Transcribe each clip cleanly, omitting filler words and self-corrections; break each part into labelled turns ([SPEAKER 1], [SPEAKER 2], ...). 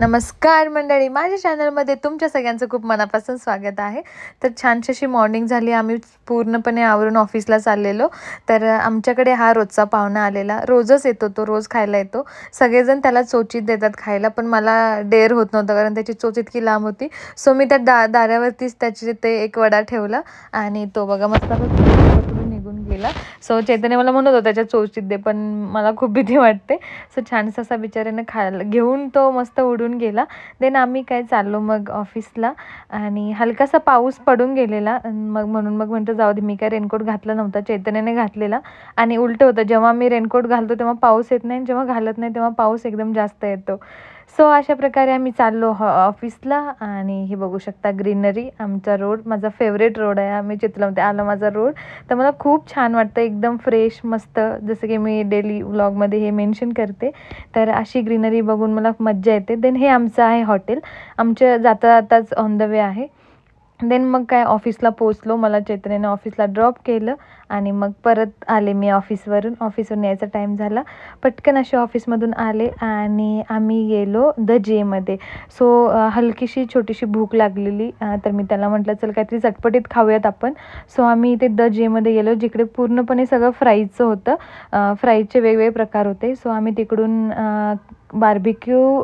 [SPEAKER 1] नमस्कार मंडळी, माझ्या चॅनलमध्ये तुमच्या सगळ्यांचं खूप मनापासून स्वागत आहे। तर छानशी अशी मॉर्निंग झाली, आम्ही पूर्णपणे आवरून ऑफिसला चाललेलो। तर आमच्याकडे हा रोजचा पाहुणा आलेला, रोजच येतो तो, रोज खायला येतो। सगळेजण त्याला चोचीत देतात खायला, पण मला डेअर होत नव्हतं कारण त्याची चोच इतकी लांब होती। सो मी त्या दारावरतीच त्याचे ते एक वडा ठेवला आणि तो बघा मस्त निघून गेला। सो चैतन्य मला म्हणत होता त्याच्या चोचीत दे, पण मला खूप भीती वाटते। सो छानसा असा बिचाऱ्याने खायला घेऊन तो मस्त उडून गेला। देन आम्ही काय चाललो मग ऑफिसला आणि हलकासा पाऊस पडून गेलेला, म्हणून म्हटलं जाऊ दे, मी काय रेनकोट घातला नव्हता, चैतन्याने घातलेला। आणि उलटं होतं, जेव्हा मी रेनकोट घालतो तेव्हा पाऊस येत नाही, जेव्हा घालत नाही तेव्हा पाऊस एकदम जास्त येतो। सो अशा प्रकारे आम्ही चाललो ऑफिसला। आणि हे बघू शकता ग्रीनरी, आमचा रोड, माझा फेवरेट रोड आहे। आम्ही चित्रमध्ये आलो माझा रोड, तर मला खूप छान वाटतं, एकदम फ्रेश मस्त, जसं की मी डेली व्लॉगमध्ये हे मेन्शन करते। तर अशी ग्रीनरी बघून मला मज्जा येते। देन हे आमचं आहे हॉटेल, आमच्या जाता जाताच ऑन द वे आहे। देन मग काय ऑफिसला पोचलो, मला चैतन्याने ऑफिसला ड्रॉप केलं आणि मग परत आले मी ऑफिसवरून यायचा टाईम झाला। पटकन असे ऑफिसमधून आले आणि आम्ही गेलो द जेमध्ये। सो हलकीशी छोटीशी भूक लागलेली, तर मी त्याला म्हटलं चल काहीतरी चटपटीत खाऊयात आपण। सो आम्ही इथे द जेमध्ये गेलो, जिकडे पूर्णपणे सगळं फ्राईजचं होतं, फ्राईजचे वेगवेगळे प्रकार होते। सो आम्ही तिकडून barbecue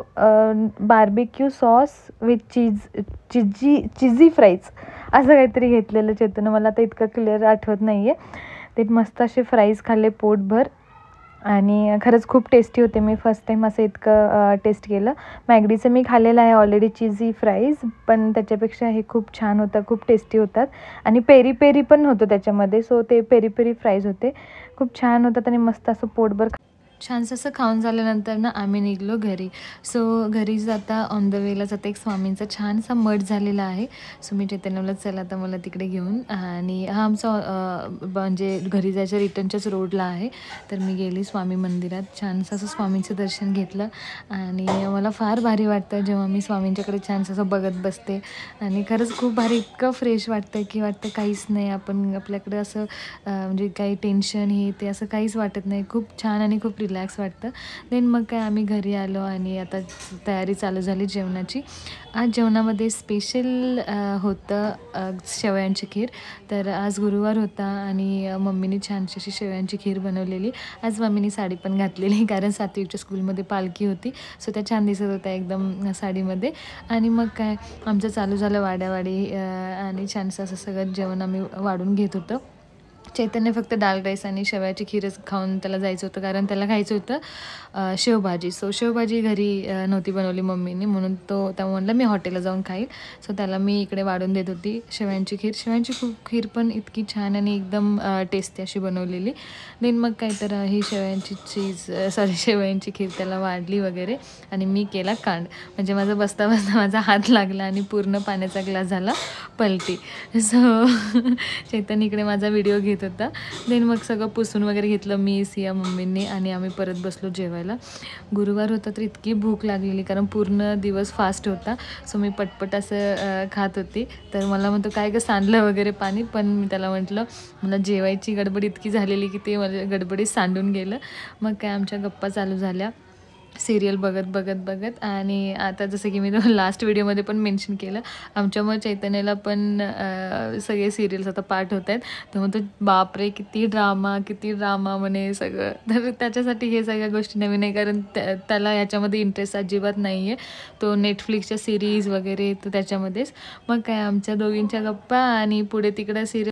[SPEAKER 1] sauce with cheesy fries असं काहीतरी घेतलेलं चेतन, मला आता इतकं क्लिअर आठवत नाही आहे। ते मस्त असे फ्राईज खाल्ले पोटभर आणि खरंच खूप टेस्टी होते। मी फर्स्ट टाईम असं इतकं टेस्ट केलं। मॅगडीचं मी खाल्लेलं आहे ऑलरेडी चिझी फ्राईज, पण त्याच्यापेक्षा हे खूप छान होतं, खूप टेस्टी होतात। आणि पेरी पेरी पण होतं त्याच्यामध्ये, सो ते पेरी पेरी फ्राईज होते, खूप छान होतात आणि मस्त असं पोटभर छानसं असं खाऊन झाल्यानंतर ना आम्ही निघलो घरी। सो घरी जाता ऑन द वेला जाता एक स्वामींचा छानसा मठ झालेला आहे। सो मी चैतन्यला चला आता मला तिकडे घेऊन, आणि हा आमचा म्हणजे घरी जायच्या रिटर्नच्याच रोडला आहे। तर मी गेली स्वामी मंदिरात, छानसं असं स्वामींचं दर्शन घेतलं आणि मला फार भारी वाटतं जेव्हा मी स्वामींच्याकडे छानसं असं बघत बसते। आणि खरंच खूप भारी, इतकं फ्रेश वाटतं की वाटतं काहीच नाही, आपण आपल्याकडे असं म्हणजे काही टेन्शन हे ते असं काहीच वाटत नाही, खूप छान आणि खूप रिलॅक्स वाटतं। देन मग काय आम्ही घरी आलो आणि आता तयारी चालू झाली जेवणाची। आज जेवणामध्ये स्पेशल होतं शेवयांची खीर। तर आज गुरुवार होता आणि मम्मीने छानशी अशी शेवयांची खीर बनवलेली। आज मम्मीने साडी पण घातलेली, कारण सात्विकच्या स्कूलमध्ये पालखी होती, सो त्या छान दिसत होत्या एकदम साडीमध्ये। आणि मग काय आमचं चालू झालं वाड्यावाडी आणि छानसं असं सगळं जेवण आम्ही वाढून घेत होतो। चैतन्य फक्त डाळ राईस आणि शेवयाची खीरच खाऊन त्याला जायचं होतं, कारण त्याला खायचं होतं शेवभाजी। सो शेवभाजी घरी नव्हती बनवली मम्मीने, म्हणून तेव्हा म्हणलं मी हॉटेलला जाऊन खाईल। सो त्याला मी इकडे वाढून देत होती शेवयांची खीर। शेवयांची खीर पण इतकी छान आणि एकदम टेस्टी अशी बनवलेली। देन मग काय तर ही शेवयांची खीर त्याला वाढली वगैरे आणि मी केला कांड, म्हणजे माझा बसता माझा हात लागला आणि पूर्ण पाण्याचा ग्लास झाला पलटी। सो चैतन्य इकडे माझा व्हिडिओ घेत होता। देन मग सगळं पुसून वगैरे घेतलं मी, सिया, मम्मींनी, आणि आम्ही परत बसलो जेवायला। गुरुवार होता तर इतकी भूक लागलेली, कारण पूर्ण दिवस फास्ट होता। सो मी पटपट असं खात होती। तर मला म्हणतो काय गं सांडलं वगैरे पाणी, पण मी त्याला म्हटलं मला जेवायची गडबड इतकी झालेली की ते मला गडबडीत सांडून गेलं। मग काय आमच्या गप्पा चालू झाल्या सिरियल बघत। आणि आता जसं की मी लास्ट व्हिडिओमध्ये पण मेन्शन केलं, आमच्यामुळे चैतन्याला पण सगळे सिरियल्स आता पाठ होत आहेत। तर म्हणतो बापरे किती ड्रामा म्हणे सगळं। तर त्याच्यासाठी हे सगळ्या गोष्टी नवीन आहे, कारण त्याला याच्यामध्ये इंटरेस्ट अजिबात नाही आहे, तो नेटफ्लिक्सच्या सिरीज वगैरे तर त्याच्यामध्येच। मग काय आमच्या दोघींच्या गप्पा आणि पुढे तिकडं सिरियल